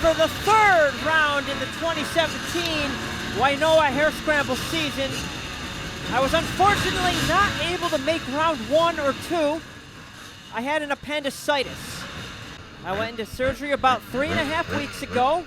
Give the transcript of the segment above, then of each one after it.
for the third round in the 2017 WNYOA Harescramble season. I was unfortunately not able to make round 1 or 2. I had an appendicitis. I went into surgery about 3.5 weeks ago,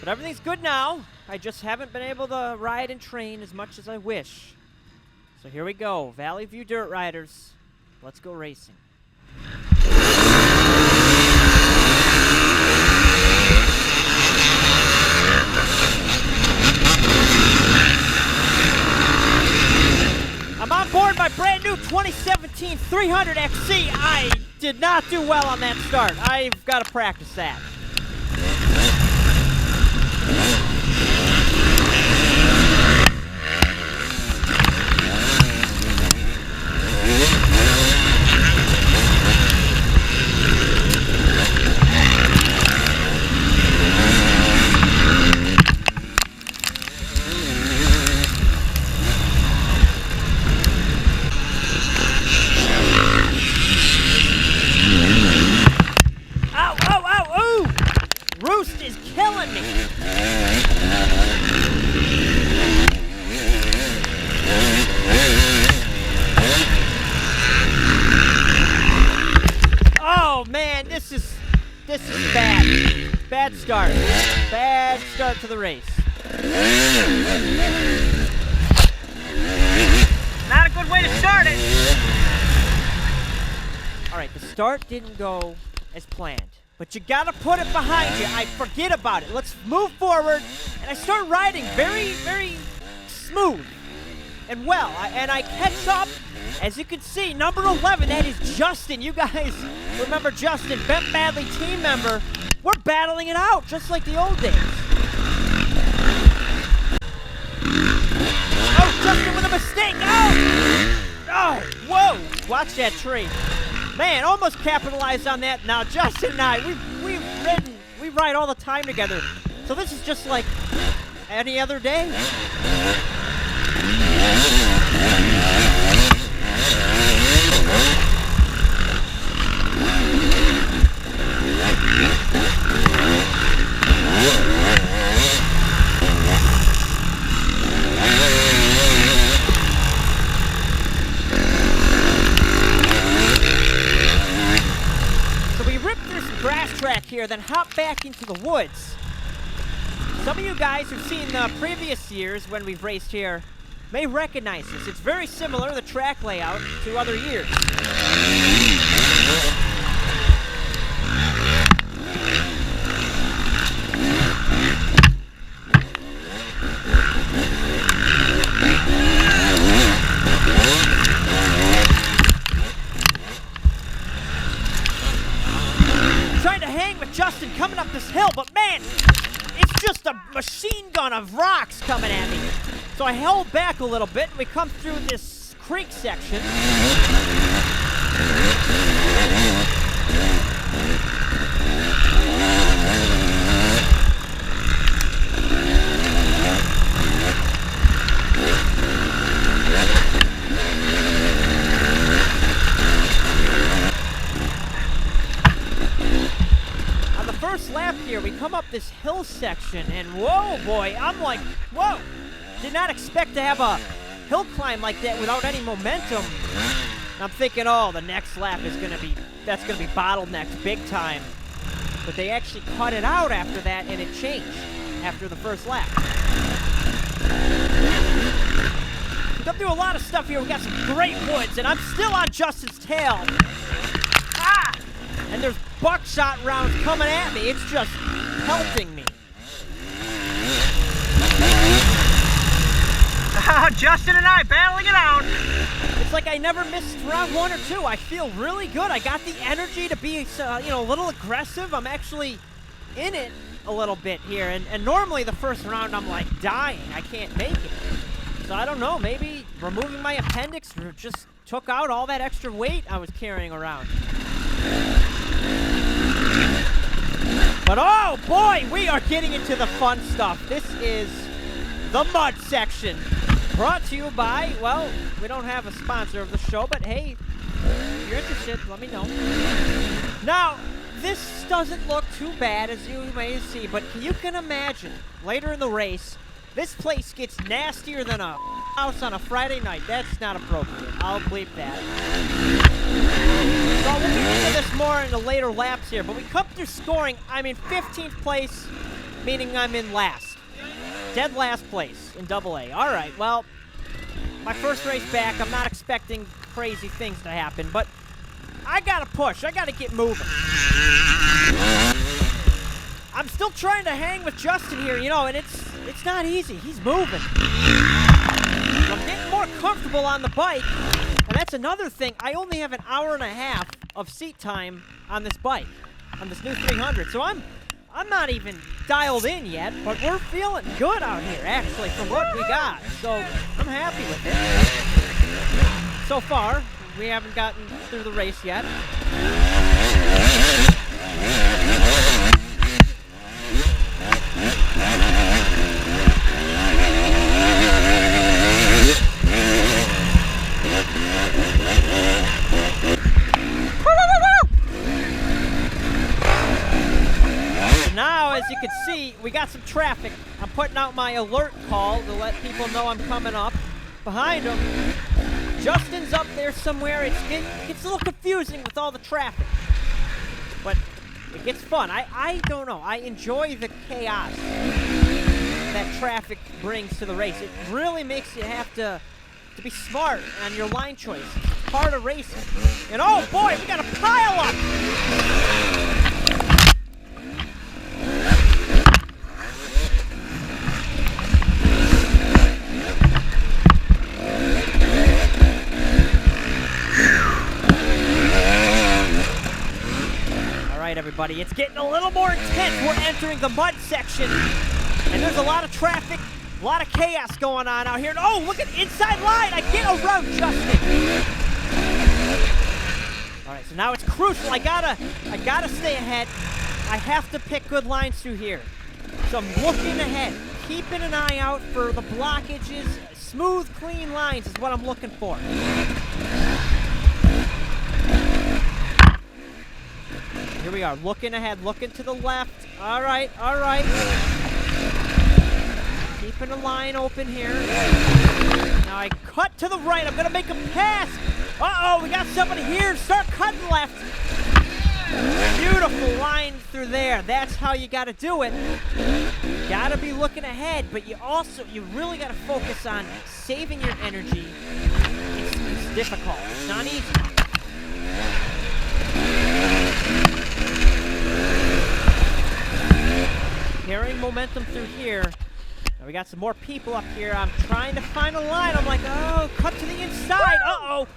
but everything's good now. I just haven't been able to ride and train as much as I wish. So here we go, Valley View Dirt Riders. Let's go racing. I'm on board my brand new 2017 300 XC. I did not do well on that start. I've got to practice that. This is bad. Bad start. Bad start to the race. Not a good way to start it. All right, the start didn't go as planned, but you gotta put it behind you. I forget about it. Let's move forward, and I start riding very, very smooth and well, and I catch up. As you can see, number 11, that is Justin. You guys remember Justin, Bent Badley team member. We're battling it out, just like the old days. Oh, Justin with a mistake. Oh! Oh, whoa! Watch that tree. Man, almost capitalized on that. Now, Justin and I, we ride all the time together. So this is just like any other day. So we rip this grass track here, then hop back into the woods. Some of you guys who've seen the previous years when we've raced here may recognize this. It's very similar, the track layout, to other years. Trying to hang with Justin coming up this hill, but man, it's just a machine gun of rocks coming at me. So I held back a little bit, and we come through this creek section. On the first lap here, we come up this hill section, and whoa, boy, I'm like, whoa. Did not expect to have a hill climb like that without any momentum. I'm thinking, oh, the next lap is that's gonna be bottlenecked big time. But they actually cut it out after that, and it changed after the first lap. We've come through a lot of stuff here. We got some great woods, and I'm still on Justin's tail. Ah! And there's buckshot rounds coming at me. It's just pelting me. Justin and I battling it out. It's like I never missed round 1 or 2. I feel really good. I got the energy to be, a little aggressive. I'm actually in it a little bit here. And normally the first round I'm like dying. I can't make it. So I don't know. Maybe removing my appendix just took out all that extra weight I was carrying around. But oh boy, we are getting into the fun stuff. This is the mud section. Brought to you by, well, we don't have a sponsor of the show, but hey, if you're interested, let me know. Now, this doesn't look too bad, as you may see, but you can imagine, later in the race, this place gets nastier than a house on a Friday night. That's not appropriate. I'll bleep that. So we'll get into this more in the later laps here, but we come through scoring. I'm in 15th place, meaning I'm in last. Dead last place in AA. All right, well, my first race back, I'm not expecting crazy things to happen, but I gotta push. I gotta get moving. I'm still trying to hang with Justin here, you know, and it's not easy. He's moving. I'm getting more comfortable on the bike, and that's another thing. I only have an hour and a half of seat time on this bike, on this new 300, so I'm not even dialed in yet, but we're feeling good out here, actually, from what we got, so I'm happy with it. So far, we haven't gotten through the race yet. Now, as you can see, we got some traffic. I'm putting out my alert call to let people know I'm coming up behind them. Justin's up there somewhere. It gets a little confusing with all the traffic, but it gets fun. I don't know. I enjoy the chaos that traffic brings to the race. It really makes you have to be smart on your line choice. It's part of racing. And oh boy, we got a pile up. Everybody, it's getting a little more intense. We're entering the mud section, and there's a lot of traffic, a lot of chaos going on out here. And oh, look at the inside line. I get around Justin. All right, so now it's crucial. I gotta stay ahead. I have to pick good lines through here. So I'm looking ahead, keeping an eye out for the blockages. Smooth, clean lines is what I'm looking for. Here we are, looking ahead, looking to the left. All right, all right. Keeping the line open here. Now I cut to the right. I'm going to make a pass. Uh-oh, we got somebody here. Start cutting left. Beautiful line through there. That's how you got to do it. You got to be looking ahead, but you really got to focus on saving your energy. It's difficult. It's not easy. Carrying momentum through here. Now we got some more people up here. I'm trying to find a line. I'm like, oh, cut to the inside. Uh-oh.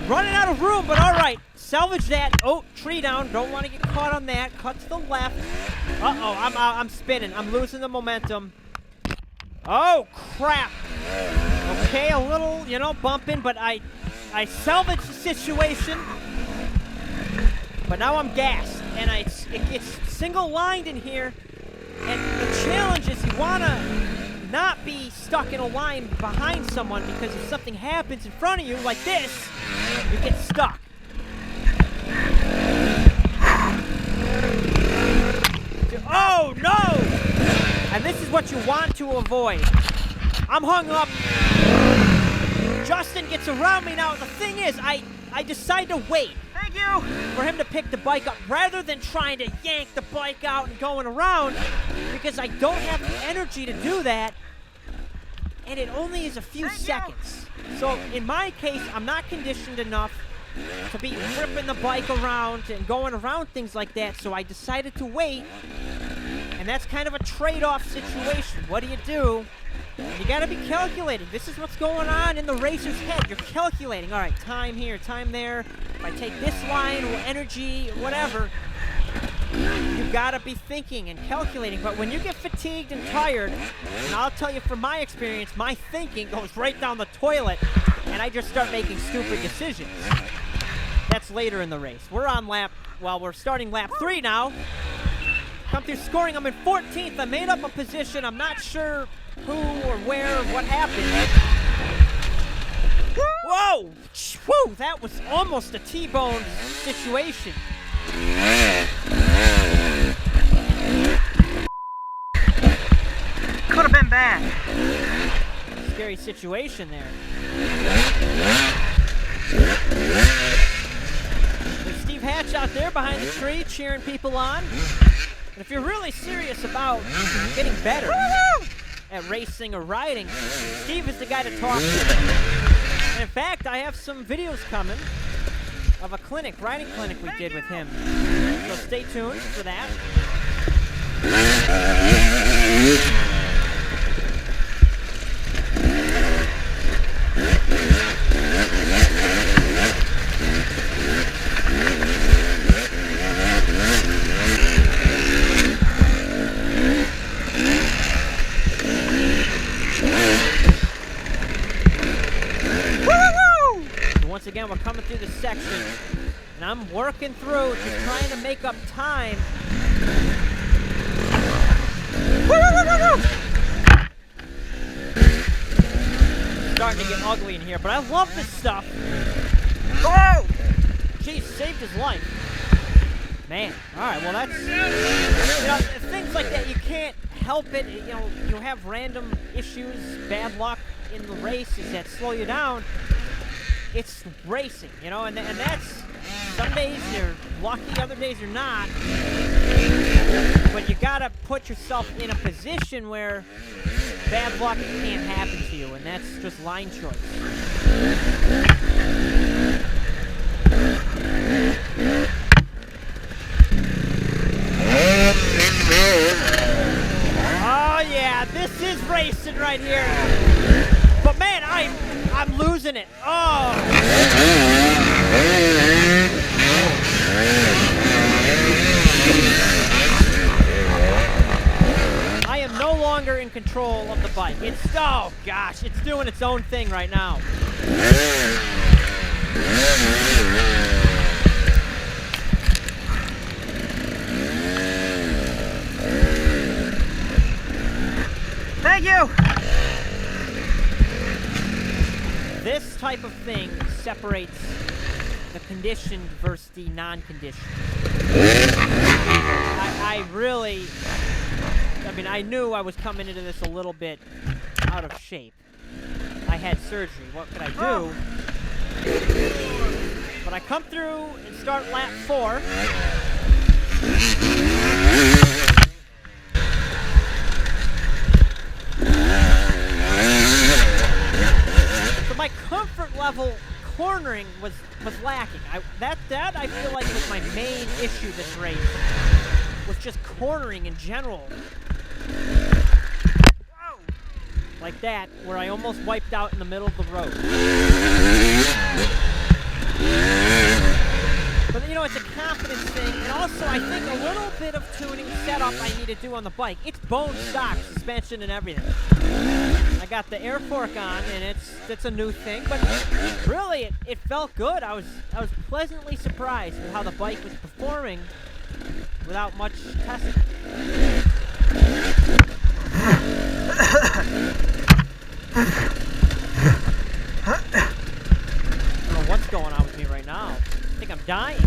Running out of room, but all right. Salvage that. Oh, tree down. Don't want to get caught on that. Cut to the left. Uh-oh, I'm spinning. I'm losing the momentum. Oh, crap. Okay, a little, bumping, but I salvaged the situation. But now I'm gassed, and it gets single-lined in here. And the challenge is you want to not be stuck in a line behind someone, because if something happens in front of you like this, you get stuck. Oh, no! And this is what you want to avoid. I'm hung up. Justin gets around me now. The thing is, I decide to wait. Thank you! For him to pick the bike up rather than trying to yank the bike out and going around, because I don't have the energy to do that, and it only is a few seconds. So in my case, I'm not conditioned enough to be ripping the bike around and going around things like that, so I decided to wait, and that's kind of a trade-off situation. What do? You got to be calculating. This is what's going on in the racer's head. You're calculating. All right, time here, time there. If I take this line or energy, whatever, you got to be thinking and calculating. But when you get fatigued and tired, and I'll tell you from my experience, my thinking goes right down the toilet, and I just start making stupid decisions. That's later in the race. We're starting lap 3 now. Come through scoring. I'm in 14th. I made up a position. I'm not sure who or where or what happened. Whoa! Whew, that was almost a T-bone situation. that? Scary situation there. There's Steve Hatch out there behind the tree cheering people on. And if you're really serious about getting better at racing or riding, Steve is the guy to talk to. And in fact, I have some videos coming of a riding clinic we did with him. So stay tuned for that. Once again, we're coming through the section, and I'm working through, just trying to make up time. Starting to get ugly in here, but I love this stuff. Oh! Geez, saved his life. Man, all right, well that's, things like that, you can't help it. You have random issues, bad luck in the races that slow you down. It's racing, and that's, some days you're lucky, other days you're not. But you gotta put yourself in a position where bad luck can't happen to you, and that's just line choice. Oh yeah, this is racing right here. But man, I'm losing it. Oh. I am no longer in control of the bike. Oh gosh, it's doing its own thing right now. Thank you. This type of thing separates the conditioned versus the non-conditioned. I knew I was coming into this a little bit out of shape. I had surgery. What could I do? But I come through and start lap 4. So my comfort level cornering was lacking. That I feel like was my main issue this race, was just cornering in general. Like that, where I almost wiped out in the middle of the road. But it's a confidence thing, and also I think a little bit of tuning setup I need to do on the bike. It's bone stock, suspension and everything. I got the air fork on, and it's a new thing, but really it felt good. I was pleasantly surprised with how the bike was performing without much testing. I don't know what's going on with me right now. I think I'm dying.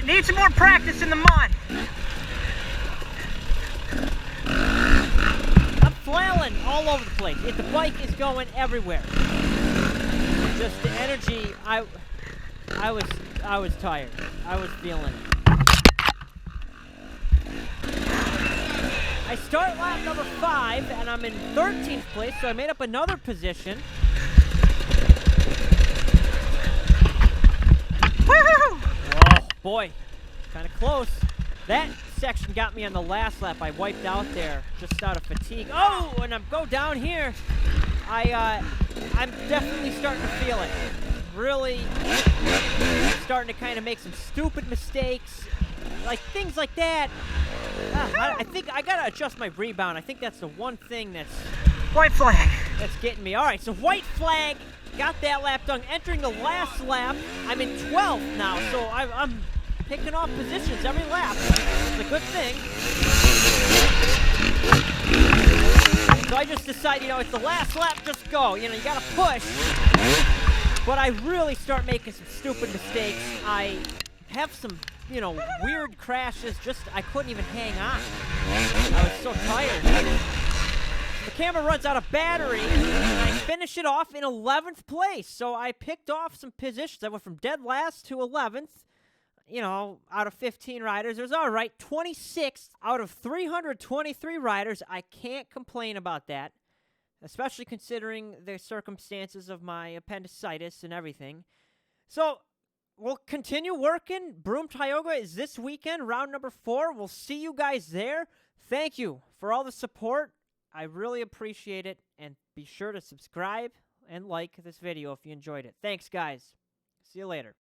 Need some more practice in the mud. I'm flailing all over the place. The bike is going everywhere. Just the energy. I was tired. I was feeling it. I start lap number 5, and I'm in 13th place, so I made up another position. Woohoo! Oh boy, kind of close. That section got me on the last lap. I wiped out there just out of fatigue. Oh, and I go down here. I'm definitely starting to feel it. really starting to kind of make some stupid mistakes. Like, things like that. I think I got to adjust my rebound. I think that's the one thing that's White flag. getting me. All right, so white flag. Got that lap done. Entering the last lap. I'm in 12th now, so I'm picking off positions every lap. It's a good thing. So I just decided, you know, it's the last lap, just go. You know, you got to push. But I really start making some stupid mistakes. I have some, you know, weird crashes. Just, I couldn't even hang on. I was so tired. The camera runs out of battery, and I finish it off in 11th place. So I picked off some positions. I went from dead last to 11th, you know, out of 15 riders. It was all right. 26th out of 323 riders. I can't complain about that, especially considering the circumstances of my appendicitis and everything. So we'll continue working. Broome Tioga is this weekend, round number 4. We'll see you guys there. Thank you for all the support. I really appreciate it, and be sure to subscribe and like this video if you enjoyed it. Thanks, guys. See you later.